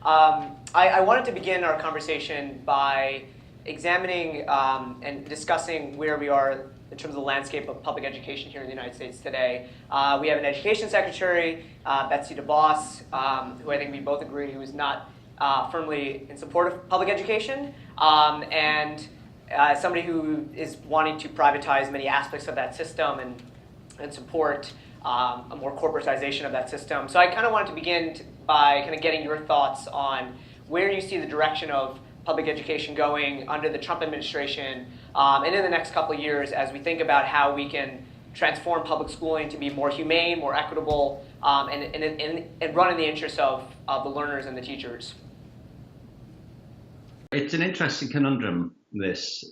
I wanted to begin our conversation by examining and discussing where we are in terms of the landscape of public education here in the United States today. We have an education secretary, Betsy DeVos, who I think we both agree who is not firmly in support of public education, and somebody who is wanting to privatize many aspects of that system and support a more corporatization of that system. So I kind of wanted to begin by kind of getting your thoughts on where you see the direction of public education going under the Trump administration and in the next couple of years as we think about how we can transform public schooling to be more humane, more equitable, and run in the interest of the learners and the teachers. It's an interesting conundrum, this.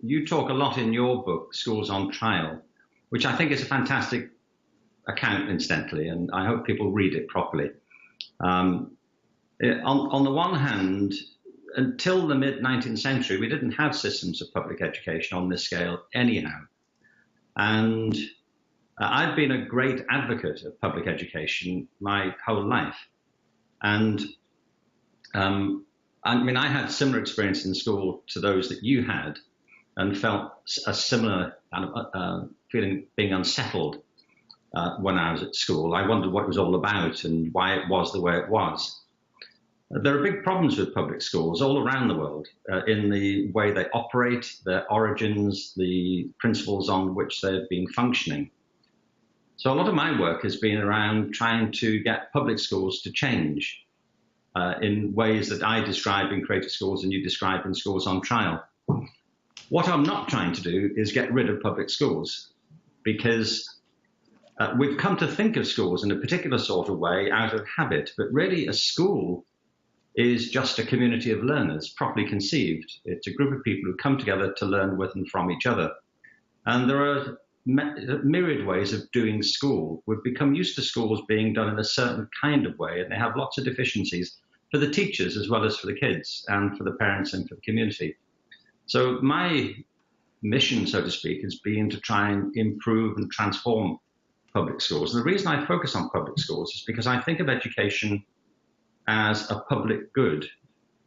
You talk a lot in your book, Schools on Trial, which I think is a fantastic account, incidentally, and I hope people read it properly. On the one hand, until the mid-19th century, we didn't have systems of public education on this scale anyhow. And I've been a great advocate of public education my whole life. And I mean, I had similar experience in school to those that you had and felt a similar feeling, being unsettled when I was at school. I wondered what it was all about and why it was the way it was. There are big problems with public schools all around the world in the way they operate, their origins, the principles on which they've been functioning. So a lot of my work has been around trying to get public schools to change in ways that I describe in Creative Schools and you describe in Schools on Trial. What I'm not trying to do is get rid of public schools, because we've come to think of schools in a particular sort of way out of habit, but really a school is just a community of learners, properly conceived. It's a group of people who come together to learn with and from each other. And there are myriad ways of doing school. We've become used to schools being done in a certain kind of way, and they have lots of deficiencies for the teachers as well as for the kids and for the parents and for the community. So my mission, so to speak, has been to try and improve and transform public schools. And the reason I focus on public schools is because I think of education as a public good.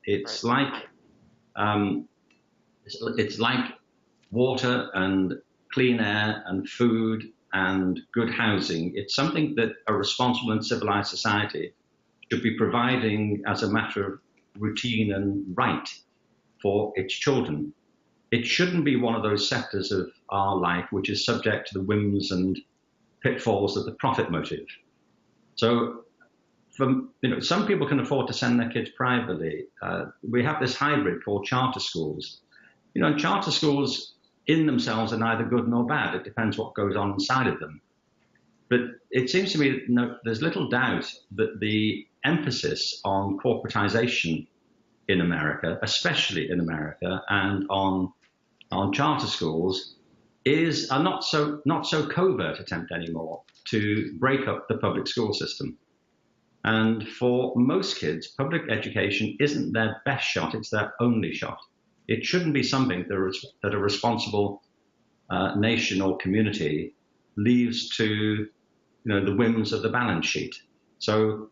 It's like water and clean air and food and good housing. It's something that a responsible and civilized society should be providing as a matter of routine and right for its children. It shouldn't be one of those sectors of our life which is subject to the whims and pitfalls of the profit motive. So, some people can afford to send their kids privately. We have this hybrid called charter schools. And charter schools in themselves are neither good nor bad. It depends what goes on inside of them. But it seems to me that there's little doubt that the emphasis on corporatization in America, especially in America, and on charter schools is a not so covert attempt anymore to break up the public school system. And for most kids, public education isn't their best shot, it's their only shot. It shouldn't be something that a responsible nation or community leaves to the whims of the balance sheet. So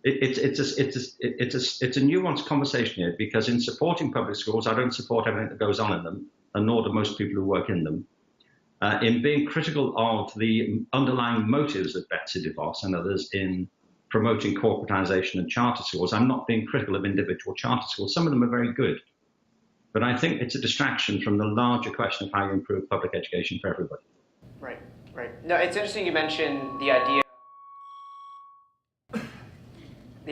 it's a nuanced conversation here, because in supporting public schools, I don't support everything that goes on in them, and nor do most people who work in them. In being critical of the underlying motives of Betsy DeVos and others in promoting corporatization and charter schools, I'm not being critical of individual charter schools. Some of them are very good. But I think it's a distraction from the larger question of how you improve public education for everybody. Right, right. No, it's interesting you mentioned the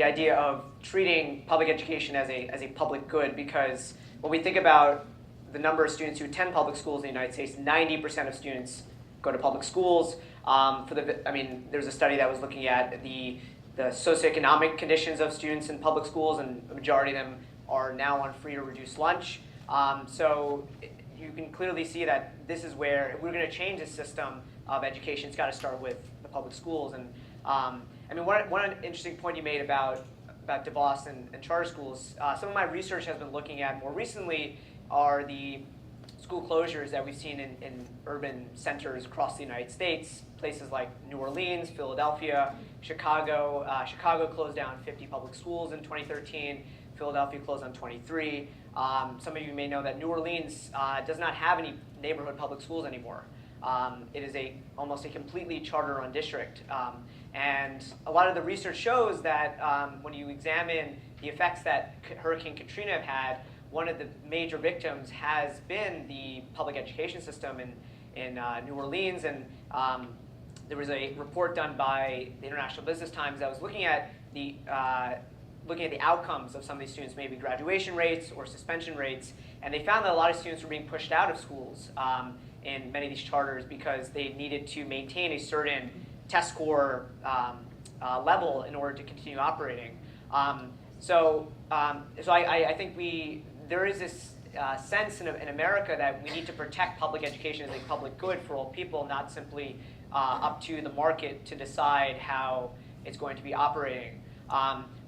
idea of treating public education as a public good, because when we think about the number of students who attend public schools in the United States, 90% of students go to public schools. There's a study that was looking at the socioeconomic conditions of students in public schools, and a majority of them are now on free or reduced lunch. So you can clearly see that this is where, if we're going to change the system of education, it's got to start with the public schools. And one interesting point you made about DeVos and charter schools, some of my research has been looking at more recently are the school closures that we've seen in urban centers across the United States. places like New Orleans, Philadelphia, Chicago. Chicago closed down 50 public schools in 2013. Philadelphia closed on 23. Some of you may know that New Orleans does not have any neighborhood public schools anymore. It is almost a completely charter-run district. And a lot of the research shows that when you examine the effects that Hurricane Katrina have had, one of the major victims has been the public education system in New Orleans. And there was a report done by the International Business Times that was looking at the outcomes of some of these students, maybe graduation rates or suspension rates, and they found that a lot of students were being pushed out of schools in many of these charters because they needed to maintain a certain test score level in order to continue operating. So I think there is this sense in America that we need to protect public education as a public good for all people, not simply up to the market to decide how it's going to be operating.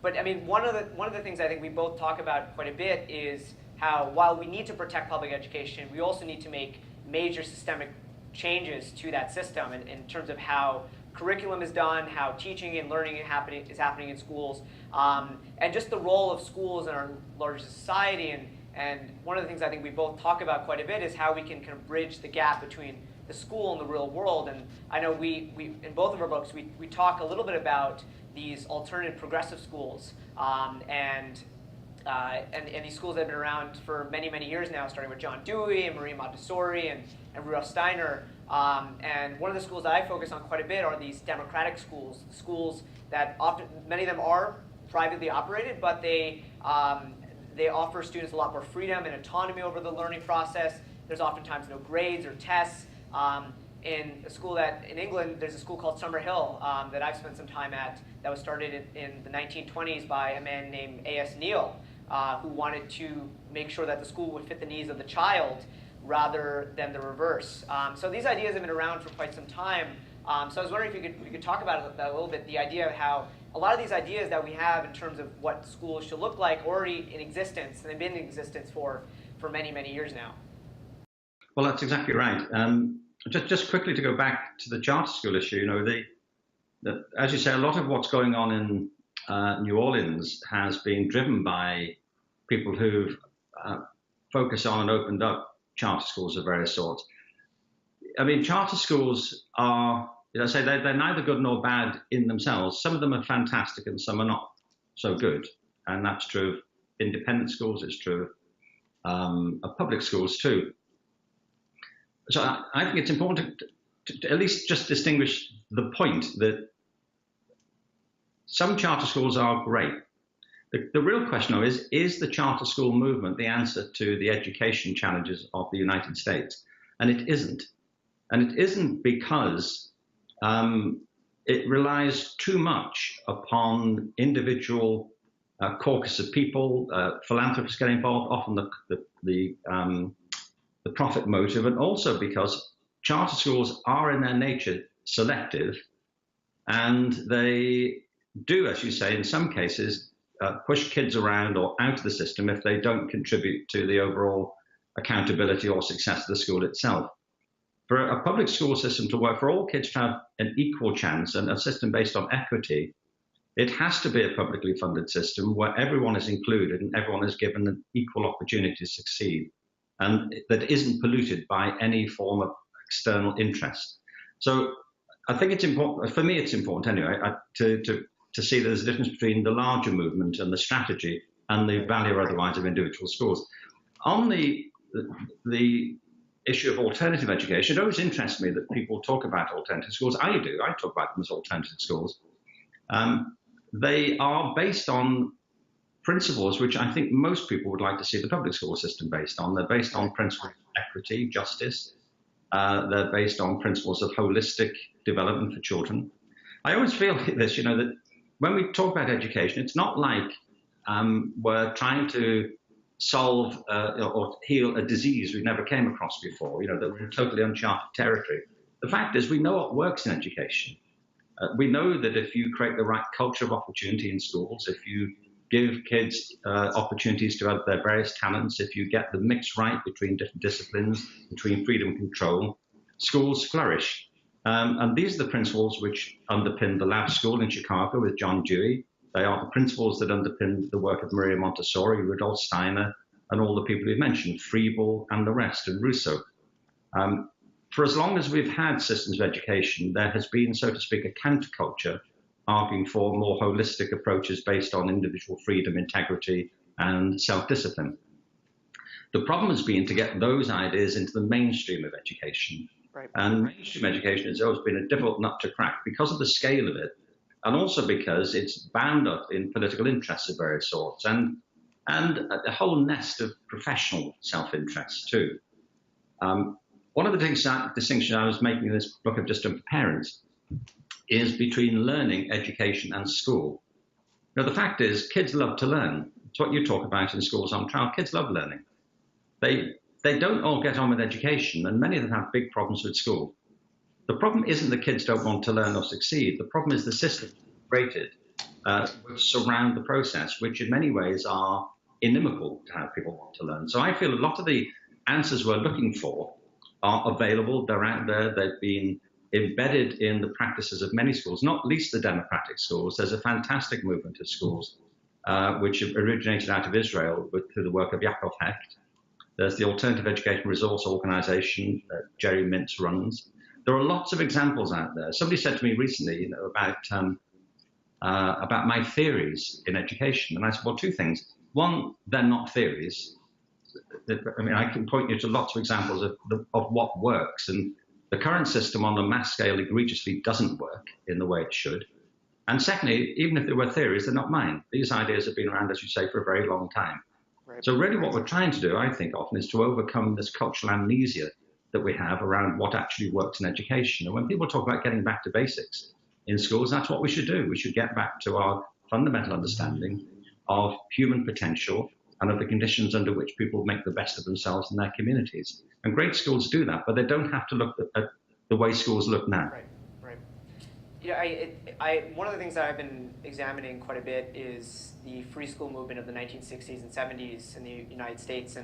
But I mean, one of the things I think we both talk about quite a bit is how, while we need to protect public education, we also need to make major systemic changes to that system in terms of how curriculum is done, how teaching and learning is happening in schools, and just the role of schools in our larger society. And one of the things I think we both talk about quite a bit is how we can kind of bridge the gap between the school and the real world. And I know we in both of our books, we talk a little bit about these alternative progressive schools, and these schools that have been around for many, many years now, starting with John Dewey and Maria Montessori and Rudolf Steiner. And one of the schools that I focus on quite a bit are these democratic schools, schools that often, many of them are privately operated, but they offer students a lot more freedom and autonomy over the learning process. There's oftentimes no grades or tests. In a school in England, there's a school called Summerhill that I've spent some time at that was started in the 1920s by a man named A.S. Neal, who wanted to make sure that the school would fit the needs of the child rather than the reverse. So these ideas have been around for quite some time. So I was wondering if we could talk about that a little bit, the idea of how a lot of these ideas that we have in terms of what schools should look like already in existence, and they've been in existence for many, many years now. Well, that's exactly right. Just quickly to go back to the charter school issue, as you say, a lot of what's going on in New Orleans has been driven by people who've focused on and opened up charter schools of various sorts. I mean, charter schools are, they're neither good nor bad in themselves. Some of them are fantastic and some are not so good. And that's true of independent schools, it's true of public schools too. So I think it's important to at least just distinguish the point that some charter schools are great. The real question, though, is the charter school movement the answer to the education challenges of the United States? And it isn't. And it isn't because it relies too much upon individual caucus of people, philanthropists get involved, often the profit motive, and also because charter schools are in their nature selective, and they do, as you say, in some cases, push kids around or out of the system if they don't contribute to the overall accountability or success of the school itself. For a public school system to work, for all kids to have an equal chance and a system based on equity, it has to be a publicly funded system where everyone is included and everyone is given an equal opportunity to succeed, and that isn't polluted by any form of external interest. So I think it's important, for me it's important anyway, to see there's a difference between the larger movement and the strategy and the value or otherwise of individual schools. On the issue of alternative education, it always interests me that people talk about alternative schools. I do, I talk about them as alternative schools. They are based on principles which I think most people would like to see the public school system based on. They're based on principles of equity, justice. They're based on principles of holistic development for children. I always feel like this, that when we talk about education, it's not like we're trying to solve or heal a disease we never came across before, that we're in totally uncharted territory. The fact is we know what works in education. We know that if you create the right culture of opportunity in schools, if you give kids opportunities to develop their various talents, if you get the mix right between different disciplines, between freedom and control, schools flourish. And these are the principles which underpin the lab school in Chicago with John Dewey. They are the principles that underpin the work of Maria Montessori, Rudolf Steiner, and all the people we've mentioned, Freiburg and the rest, and Rousseau. For as long as we've had systems of education, there has been, so to speak, a counterculture arguing for more holistic approaches based on individual freedom, integrity, and self-discipline. The problem has been to get those ideas into the mainstream of education. Right. And mainstream education has always been a difficult nut to crack because of the scale of it, and also because it's bound up in political interests of various sorts and a whole nest of professional self-interests too. One of the distinctions I was making in this book I've just done for parents is between learning, education, and school. Now, the fact is, kids love to learn. It's what you talk about in schools on trial. Kids love learning. They don't all get on with education, and many of them have big problems with school. The problem isn't that kids don't want to learn or succeed. The problem is the system created which surround the process, which in many ways are inimical to how people want to learn. So I feel a lot of the answers we're looking for are available. They're out there. They've been embedded in the practices of many schools, not least the democratic schools. There's a fantastic movement of schools which originated out of Israel through the work of Yaakov Hecht. There's the Alternative Education Resource Organization that Jerry Mintz runs. There are lots of examples out there. Somebody said to me recently, about my theories in education, and I said, well, two things. One, they're not theories. I mean, I can point you to lots of examples of what works, and the current system on the mass scale egregiously doesn't work in the way it should. And secondly, even if they were theories, they're not mine. These ideas have been around, as you say, for a very long time. Right. So really what we're trying to do, I think, often is to overcome this cultural amnesia that we have around what actually works in education. And when people talk about getting back to basics in schools, that's what we should do. We should get back to our fundamental understanding of human potential and of the conditions under which people make the best of themselves in their communities. And great schools do that, but they don't have to look at the way schools look now. Right, right. Yeah, one of the things that I've been examining quite a bit is the free school movement of the 1960s and 70s in the United States.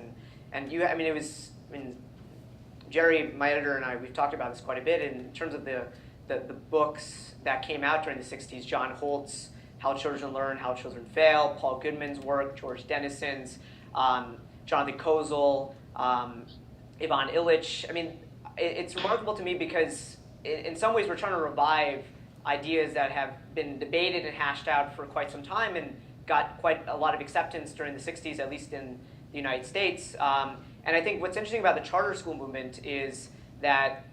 Jerry, my editor, and I, we've talked about this quite a bit in terms of the books that came out during the 60s. John Holt's How Children Learn, How Children Fail, Paul Goodman's work, George Dennison's, Jonathan Kozol, Ivan Illich. I mean, it's remarkable to me because in some ways we're trying to revive ideas that have been debated and hashed out for quite some time and got quite a lot of acceptance during the 60s, at least in the United States. And I think what's interesting about the charter school movement is that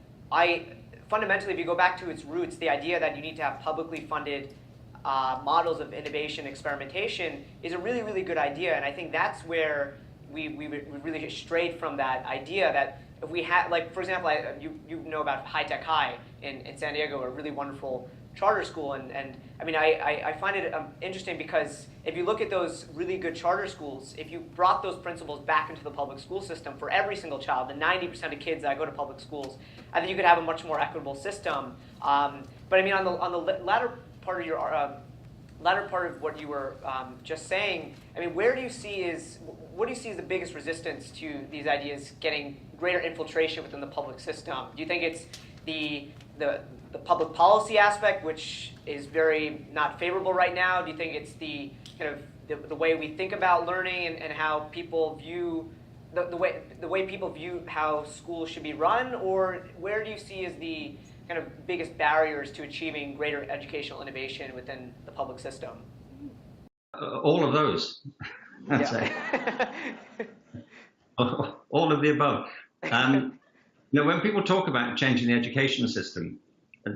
fundamentally, if you go back to its roots, the idea that you need to have publicly funded models of innovation, experimentation is a really, really good idea. And I think that's where we really strayed from that idea that if we had, like, for example, you know about High Tech High in San Diego, a really wonderful charter school. And I mean, I find it interesting because if you look at those really good charter schools, if you brought those principles back into the public school system for every single child, the 90% of kids that go to public schools, I think you could have a much more equitable system. But I mean, on the latter part of your latter part of what you were just saying, I mean, what do you see as the biggest resistance to these ideas getting greater infiltration within the public system? Do you think it's the public policy aspect, which is very not favorable right now? Do you think it's the kind of the way we think about learning and how people view the way people view how schools should be run, or where do you see as the kind of biggest barriers to achieving greater educational innovation within the public system? All of those, I'd say. All of the above. When people talk about changing the education system,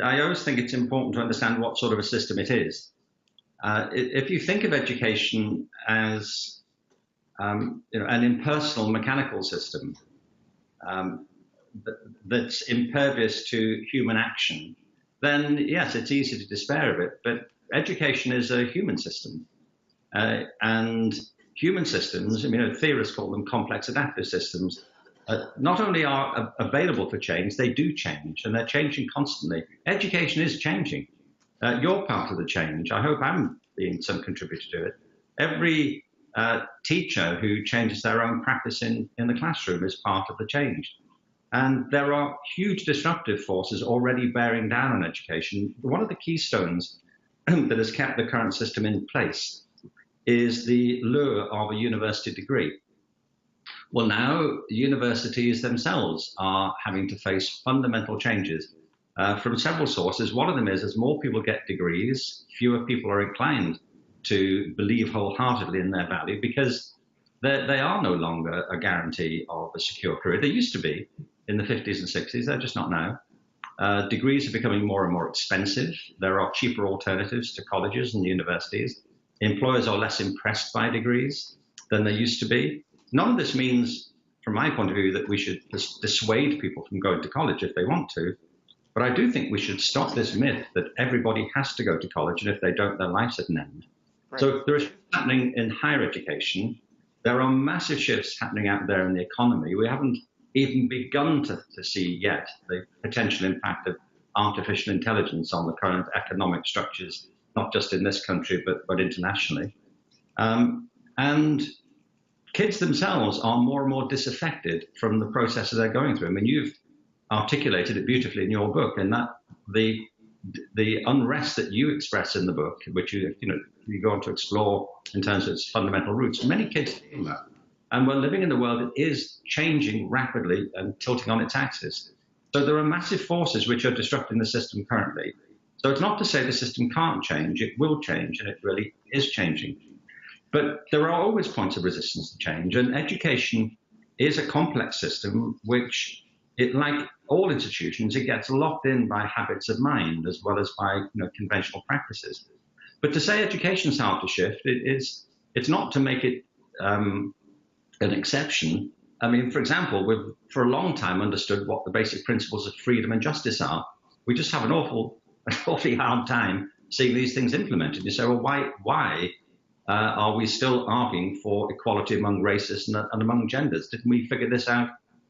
I always think it's important to understand what sort of a system it is. If you think of education as an impersonal, mechanical system that's impervious to human action, then yes, it's easy to despair of it. But education is a human system, and human systems, theorists call them complex adaptive systems. Not only are available for change, they do change, and they're changing constantly. Education is changing. You're part of the change. I hope I'm being some contributor to it. Every teacher who changes their own practice in the classroom is part of the change. And there are huge disruptive forces already bearing down on education. One of the keystones that has kept the current system in place is the lure of a university degree. Well, now universities themselves are having to face fundamental changes from several sources. One of them is as more people get degrees, fewer people are inclined to believe wholeheartedly in their value because they are no longer a guarantee of a secure career. They used to be in the 50s and 60s, they're just not now. Degrees are becoming more and more expensive. There are cheaper alternatives to colleges and universities. Employers are less impressed by degrees than they used to be. None of this means, from my point of view, that we should dissuade people from going to college if they want to. But I do think we should stop this myth that everybody has to go to college, and if they don't, their life's at an end. Right. So there is happening in higher education. There are massive shifts happening out there in the economy. We haven't even begun to see yet the potential impact of artificial intelligence on the current economic structures, not just in this country, but internationally. And kids themselves are more and more disaffected from the processes they're going through. I mean, you've articulated it beautifully in your book, and that the unrest that you express in the book, which you go on to explore in terms of its fundamental roots, many kids feel that. And we're living in a world that is changing rapidly and tilting on its axis. So there are massive forces which are disrupting the system currently. So it's not to say the system can't change, it will change, and it really is changing. But there are always points of resistance to change, and education is a complex system which, like all institutions, it gets locked in by habits of mind as well as by conventional practices. But to say education's hard to shift, it's not to make it an exception. I mean, for example, we've for a long time understood what the basic principles of freedom and justice are. We just have an awfully hard time seeing these things implemented. You say, well, why are we still arguing for equality among races and among genders? Didn't we figure this out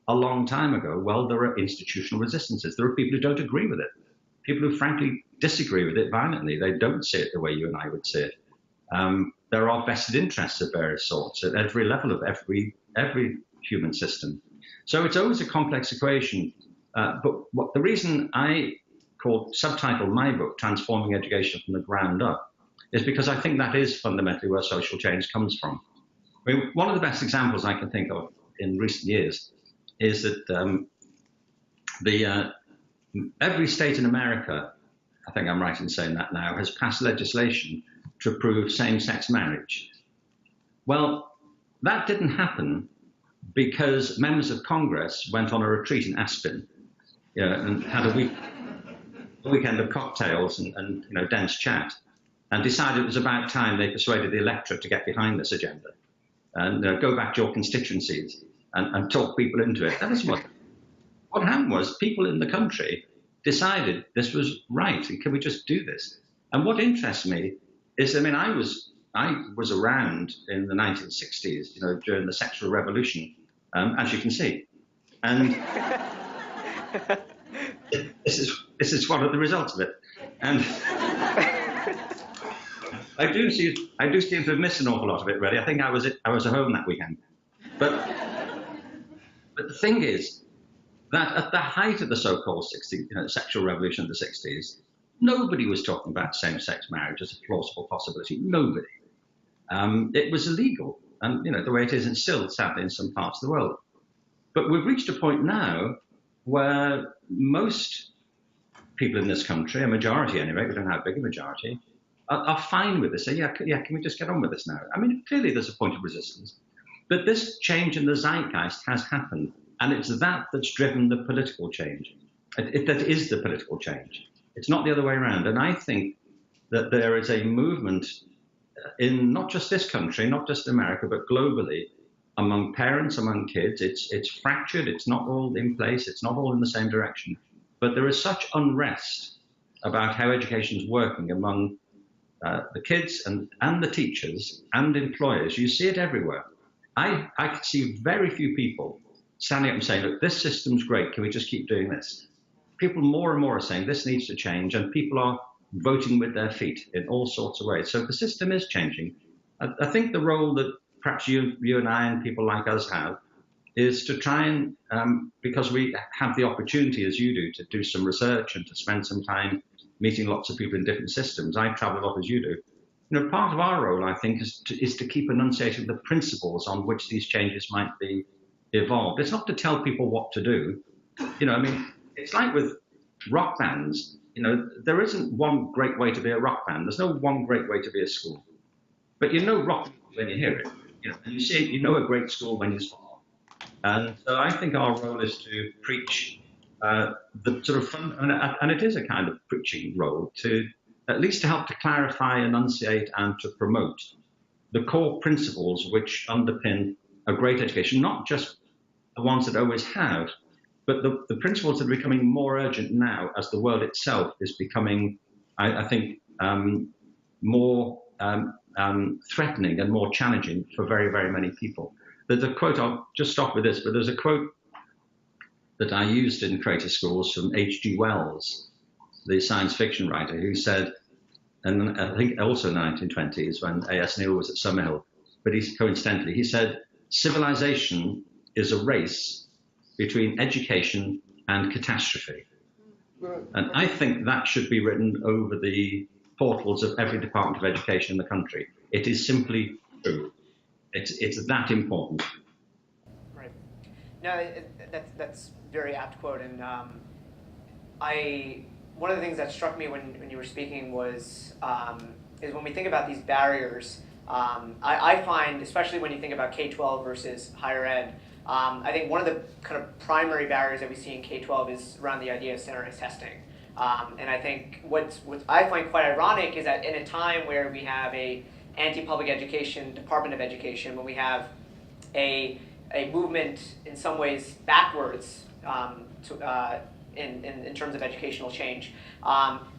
a long time ago? Well, there are institutional resistances. There are people who don't agree with it, people who frankly disagree with it violently. They don't see it the way you and I would see it. There are vested interests of various sorts at every level of every human system. So it's always a complex equation. But the reason I subtitled my book, Transforming Education from the Ground Up, is because I think that is fundamentally where social change comes from. I mean, one of the best examples I can think of in recent years is that every state in America, I think I'm right in saying that now, has passed legislation to approve same-sex marriage. Well, that didn't happen because members of Congress went on a retreat in Aspen, and had a weekend of cocktails and dense chat, and decided it was about time they persuaded the electorate to get behind this agenda and go back to your constituencies and talk people into it. That is what happened. Was people in the country decided this was right, and can we just do this? And what interests me is, I mean, I was around in the 1960s, during the sexual revolution, as you can see, and this is one of the results of it. And I do seem to have missed an awful lot of it, really. I think I was at home that weekend. But the thing is that at the height of the so-called sexual revolution of the 60s, nobody was talking about same-sex marriage as a plausible possibility. Nobody. It was illegal, and the way it is, it's still sadly in some parts of the world. But we've reached a point now where most people in this country, a majority anyway, we don't know how big a majority, are fine with this. Say, yeah, can we just get on with this now? I mean, clearly there's a point of resistance, but this change in the zeitgeist has happened, and it's that's driven the political change. That is the political change. It's not the other way around. And I think that there is a movement in not just this country, not just America, but globally, among parents, among kids. It's fractured. It's not all in place. It's not all in the same direction. But there is such unrest about how education is working among the kids and the teachers and employers. You see it everywhere. I could see very few people standing up and saying, look, this system's great. Can we just keep doing this? People more and more are saying this needs to change, and people are voting with their feet in all sorts of ways. So the system is changing. I think the role that perhaps you and I and people like us have is to try and, because we have the opportunity, as you do, to do some research and to spend some time meeting lots of people in different systems. I travel a lot as you do. You know, part of our role, I think, is to keep enunciating the principles on which these changes might be evolved. It's not to tell people what to do. You know, I mean, it's like with rock bands. You know, there isn't one great way to be a rock band. There's no one great way to be a school. But you know rock when you hear it. You know, and you see, you know a great school when you saw it. And so I think our role is to preach the sort of fun, and it is a kind of preaching role, to at least to help to clarify, enunciate, and to promote the core principles which underpin a great education, not just the ones that always have, but the principles that are becoming more urgent now as the world itself is becoming, I think, more threatening and more challenging for very, very many people. There's a quote, I'll just stop with this, but there's a quote that I used in Creative Schools from H.G. Wells, the science fiction writer, who said, and I think also in the 1920s when A.S. Neal was at Summerhill, but coincidentally, he said, civilization is a race between education and catastrophe. And I think that should be written over the portals of every department of education in the country. It is simply true. It's that important. Right. No, that's very apt quote. And one of the things that struck me when you were speaking was is when we think about these barriers. I find, especially when you think about K-12 versus higher ed, I think one of the kind of primary barriers that we see in K-12 is around the idea of standardized testing. And I think what I find quite ironic is that in a time where we have a anti-public education Department of Education, when we have a movement in some ways backwards in terms of educational change,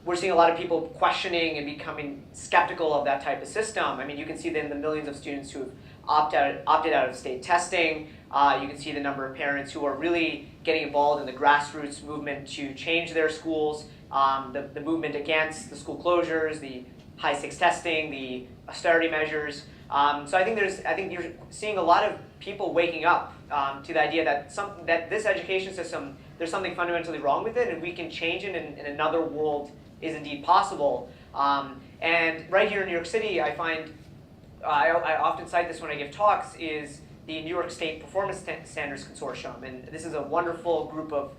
we're seeing a lot of people questioning and becoming skeptical of that type of system. I mean, you can see that in the millions of students who have opted out of state testing. You can see the number of parents who are really getting involved in the grassroots movement to change their schools, the movement against the school closures, the high-stakes testing, the austerity measures. So I think you're seeing a lot of people waking up to the idea that this education system, there's something fundamentally wrong with it, and we can change it, and another world is indeed possible. And right here in New York City, I find I often cite this when I give talks, is the New York State Performance Standards Consortium. And this is a wonderful group of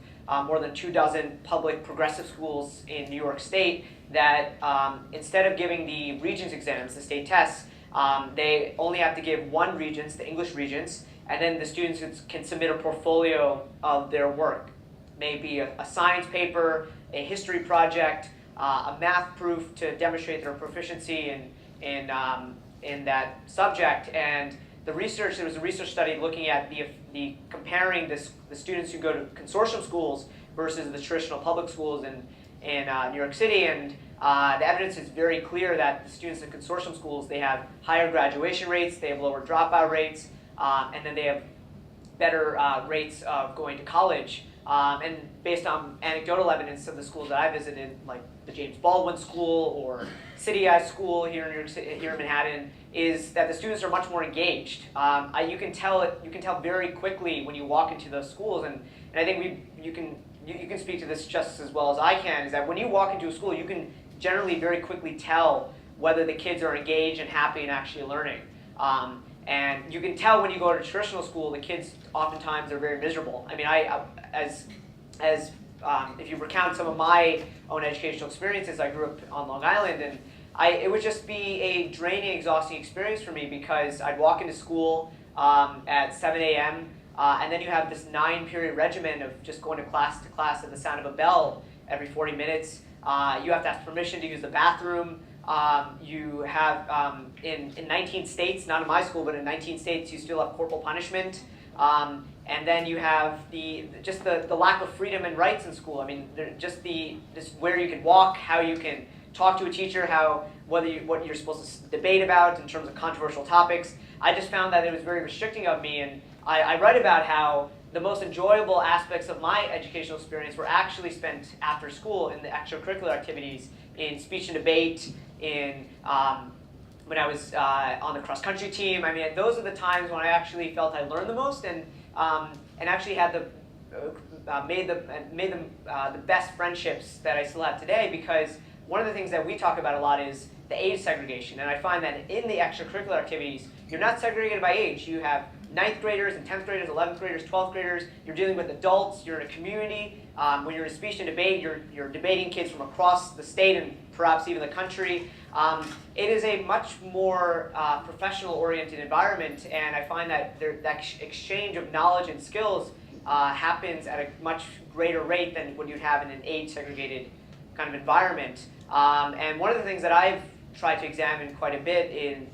more than 24 public progressive schools in New York State that instead of giving the Regents exams, the state tests, they only have to give one Regents, the English Regents, and then the students can submit a portfolio of their work. Maybe a science paper, a history project, a math proof to demonstrate their proficiency in that subject. And there was a research study looking at the comparing the students who go to consortium schools versus the traditional public schools in New York City, and the evidence is very clear that the students in consortium schools, they have higher graduation rates, they have lower dropout rates, and then they have better rates of going to college. And based on anecdotal evidence of the schools that I visited, like the James Baldwin School or City Eye School here in New York City, here in Manhattan, is that the students are much more engaged. You can tell very quickly when you walk into those schools, and I think you can speak to this just as well as I can. Is that when you walk into a school, you can generally very quickly tell whether the kids are engaged and happy and actually learning. And you can tell when you go to traditional school, the kids oftentimes are very miserable. I mean, if you recount some of my own educational experiences, I grew up on Long Island, and it would just be a draining, exhausting experience for me, because I'd walk into school at 7 a.m., and then you have this 9-period regimen of just going to class at the sound of a bell every 40 minutes. You have to ask permission to use the bathroom. You have, in 19 states, not in my school, but in 19 states, you still have corporal punishment. And then you have the lack of freedom and rights in school. I mean, just where you can walk, how you can talk to a teacher, what you're supposed to debate about in terms of controversial topics. I just found that it was very restricting of me, and I write about how the most enjoyable aspects of my educational experience were actually spent after school in the extracurricular activities, in speech and debate, in when I was on the cross-country team. I mean, those are the times when I actually felt I learned the most, and and actually had made them the best friendships that I still have today, because one of the things that we talk about a lot is the age segregation. And I find that in the extracurricular activities, you're not segregated by age. You have 9th graders and 10th graders, 11th graders, 12th graders. You're dealing with adults. You're in a community. When you're in speech and debate, you're debating kids from across the state and perhaps even the country. It is a much more professional-oriented environment, and I find that that exchange of knowledge and skills happens at a much greater rate than what you'd have in an age-segregated kind of environment. And one of the things that I've tried to examine quite a bit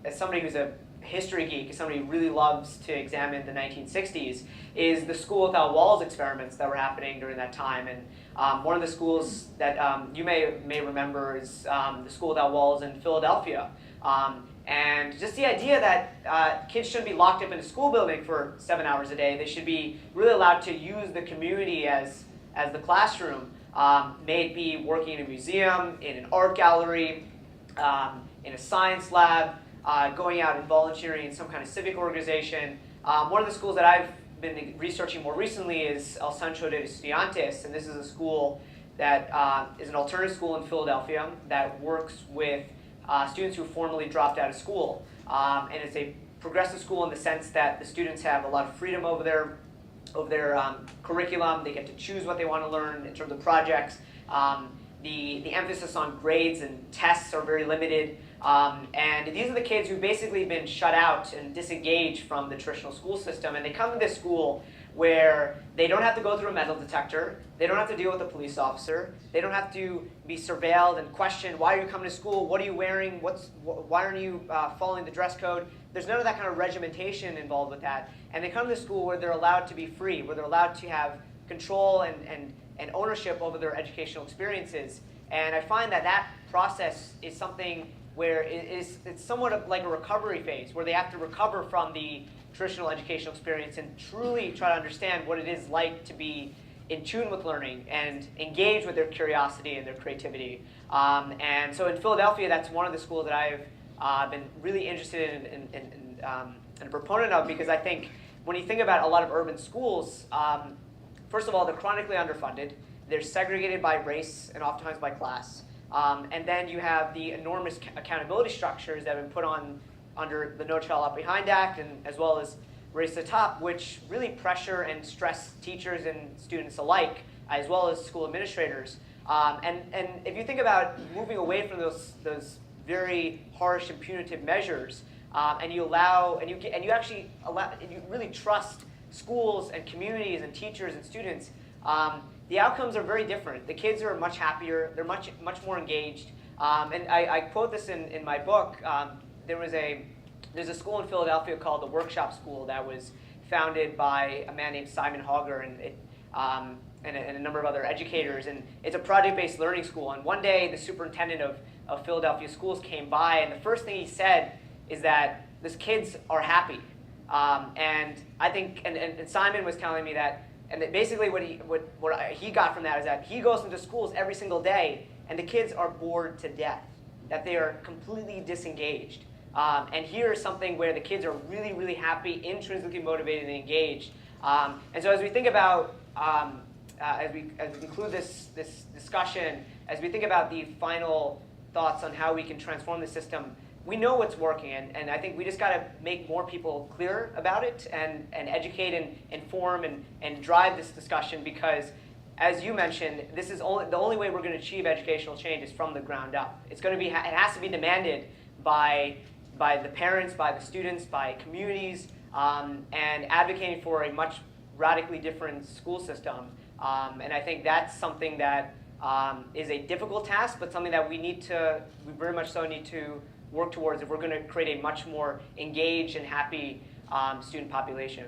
as somebody who's a history geek, as somebody who really loves to examine the 1960s, is the School Without Walls experiments that were happening during that time. And one of the schools that you may remember is the School Without Walls in Philadelphia. And just the idea that kids shouldn't be locked up in a school building for 7 hours a day. They should be really allowed to use the community as the classroom. May it be working in a museum, in an art gallery, in a science lab, going out and volunteering in some kind of civic organization. One of the schools that I've been researching more recently is El Centro de Estudiantes, and this is a school that is an alternative school in Philadelphia that works with students who formerly dropped out of school. And it's a progressive school in the sense that the students have a lot of freedom over their curriculum. They get to choose what they want to learn in terms of projects. The emphasis on grades and tests are very limited. And these are the kids who've basically been shut out and disengaged from the traditional school system. And they come to this school where they don't have to go through a metal detector. They don't have to deal with a police officer. They don't have to be surveilled and questioned. Why are you coming to school? What are you wearing? Why aren't you following the dress code? There's none of that kind of regimentation involved with that. And they come to school where they're allowed to be free, where they're allowed to have control and ownership over their educational experiences. And I find that that process is something where it's somewhat like a recovery phase, where they have to recover from the traditional educational experience and truly try to understand what it is like to be in tune with learning and engage with their curiosity and their creativity. And so in Philadelphia, that's one of the schools that I've been really interested in and a proponent of, because I think when you think about a lot of urban schools, first of all, they're chronically underfunded. They're segregated by race and oftentimes by class. And then you have the enormous accountability structures that have been put on under the No Child Left Behind Act, and as well as Race to the Top, which really pressure and stress teachers and students alike, as well as school administrators. And if you think about moving away from those very harsh and punitive measures, and you really trust schools and communities and teachers and students, the outcomes are very different. The kids are much happier. They're much more engaged. And I quote this in my book. There's a school in Philadelphia called the Workshop School that was founded by a man named Simon Hauger and a number of other educators. And it's a project-based learning school. And one day, the superintendent of Philadelphia schools came by, and the first thing he said is that these kids are happy. And I think, and Simon was telling me that, and that basically what he got from that is that he goes into schools every single day, and the kids are bored to death, that they are completely disengaged. And here is something where the kids are really, really happy, intrinsically motivated, and engaged. And so as we think about, as we conclude this discussion, as we think about the final thoughts on how we can transform the system, we know what's working, and I think we just got to make more people clear about it and educate and inform and drive this discussion, because, as you mentioned, this is the only way we're going to achieve educational change is from the ground up. It has to be demanded by the parents, by the students, by communities, and advocating for a much radically different school system. And I think that's something that is a difficult task, but something that we very much so need to work towards if we're going to create a much more engaged and happy student population.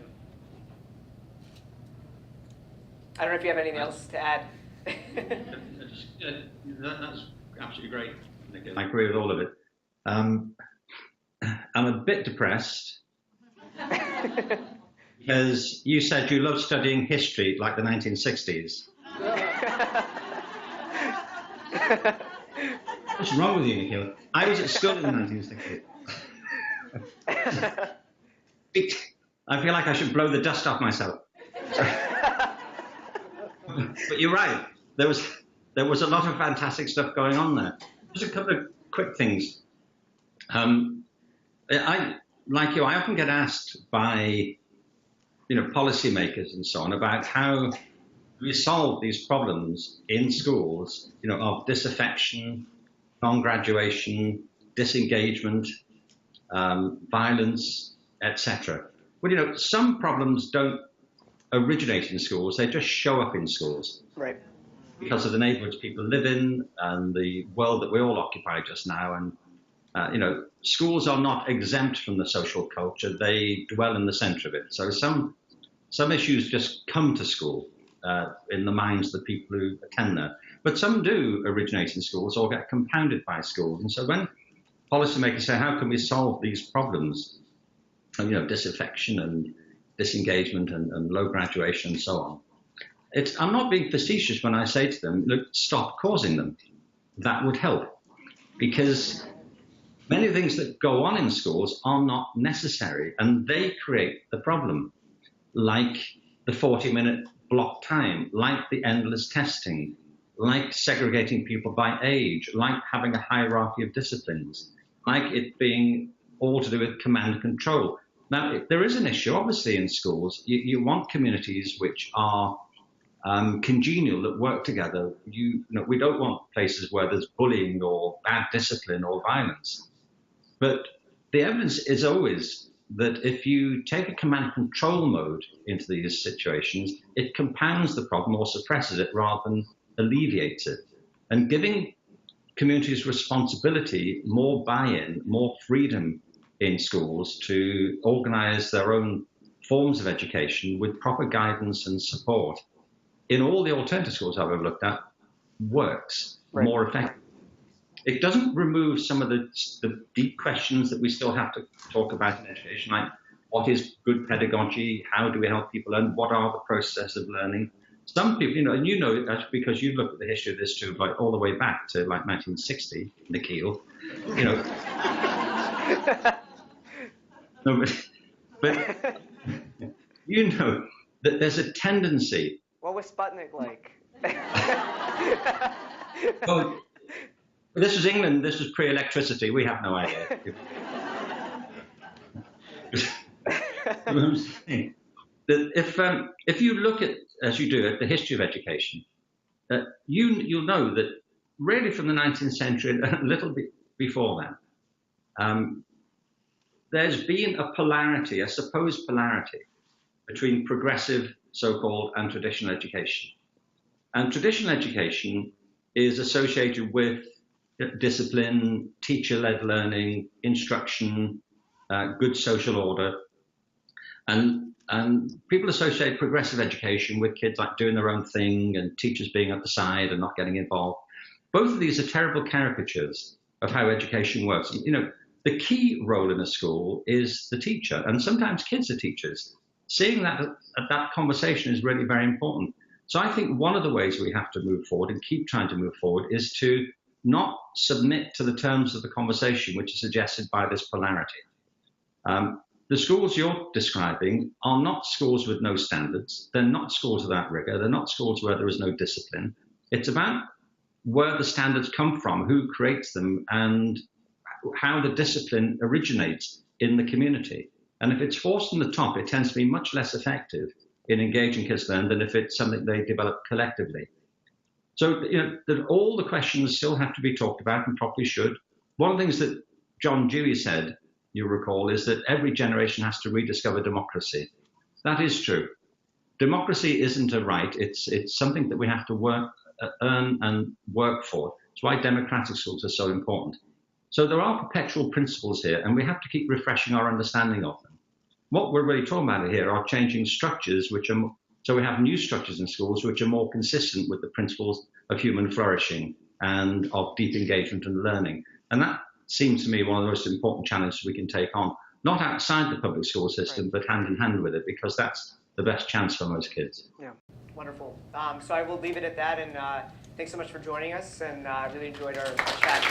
I don't know if you have anything else to add. That's absolutely great, Nikhil. I agree with all of it. I'm a bit depressed because you said you love studying history like the 1960s. What's wrong with you, Nikhil? I was at school in the 1960s. I feel like I should blow the dust off myself. But you're right. There was a lot of fantastic stuff going on there. Just a couple of quick things. I, like you, I often get asked by policymakers and so on about how we solve these problems in schools, of disaffection, non-graduation, disengagement, violence, etc. Well, some problems don't originate in schools; they just show up in schools. Right. Because of the neighborhoods people live in and the world that we all occupy just now. And schools are not exempt from the social culture; they dwell in the center of it. So some issues just come to school in the minds of the people who attend there. But some do originate in schools or get compounded by schools. And so when policymakers say, how can we solve these problems, disaffection and disengagement and low graduation and so on, I'm not being facetious when I say to them, look, stop causing them. That would help. Because many things that go on in schools are not necessary, and they create the problem, like the 40-minute block time, like the endless testing, like segregating people by age, like having a hierarchy of disciplines, like it being all to do with command and control. Now, there is an issue, obviously, in schools. You want communities which are congenial, that work together. We don't want places where there's bullying or bad discipline or violence. But the evidence is always that if you take a command control mode into these situations, it compounds the problem or suppresses it rather than alleviates it. And giving communities responsibility, more buy-in, more freedom in schools to organize their own forms of education with proper guidance and support in all the alternative schools I've ever looked at works more effectively. It doesn't remove some of the deep questions that we still have to talk about in education, like what is good pedagogy, how do we help people learn, what are the processes of learning. Some people, and that's because you look at the history of this too, like all the way back to like 1960, Nikhil, No, but that there's a tendency. What was Sputnik like? Oh, this was England. This was pre-electricity. We have no idea. That if you look at, as you do, at the history of education, you'll know that really from the 19th century and a little bit before that, there's been a polarity, a supposed polarity, between progressive, so-called, and traditional education. And traditional education is associated with discipline, teacher-led learning, instruction, good social order. And people associate progressive education with kids like doing their own thing and teachers being at the side and not getting involved. Both of these are terrible caricatures of how education works. The key role in a school is the teacher, and sometimes kids are teachers. Seeing that conversation is really very important. So I think one of the ways we have to move forward and keep trying to move forward is to not submit to the terms of the conversation, which is suggested by this polarity. The schools you're describing are not schools with no standards. They're not schools without rigor. They're not schools where there is no discipline. It's about where the standards come from, who creates them, and how the discipline originates in the community. And if it's forced from the top, it tends to be much less effective in engaging kids then than if it's something they develop collectively. So, that all the questions still have to be talked about and probably should. One of the things that John Dewey said, you'll recall, is that every generation has to rediscover democracy. That is true. Democracy isn't a right. It's something that we have to earn and work for. It's why democratic schools are so important. So there are perpetual principles here, and we have to keep refreshing our understanding of them. What we're really talking about here are changing structures, so we have new structures in schools which are more consistent with the principles of human flourishing and of deep engagement and learning. And that seems to me one of the most important challenges we can take on, not outside the public school system, but hand in hand with it, because that's the best chance for most kids. Yeah, wonderful. So I will leave it at that, and thanks so much for joining us, and I really enjoyed our chat.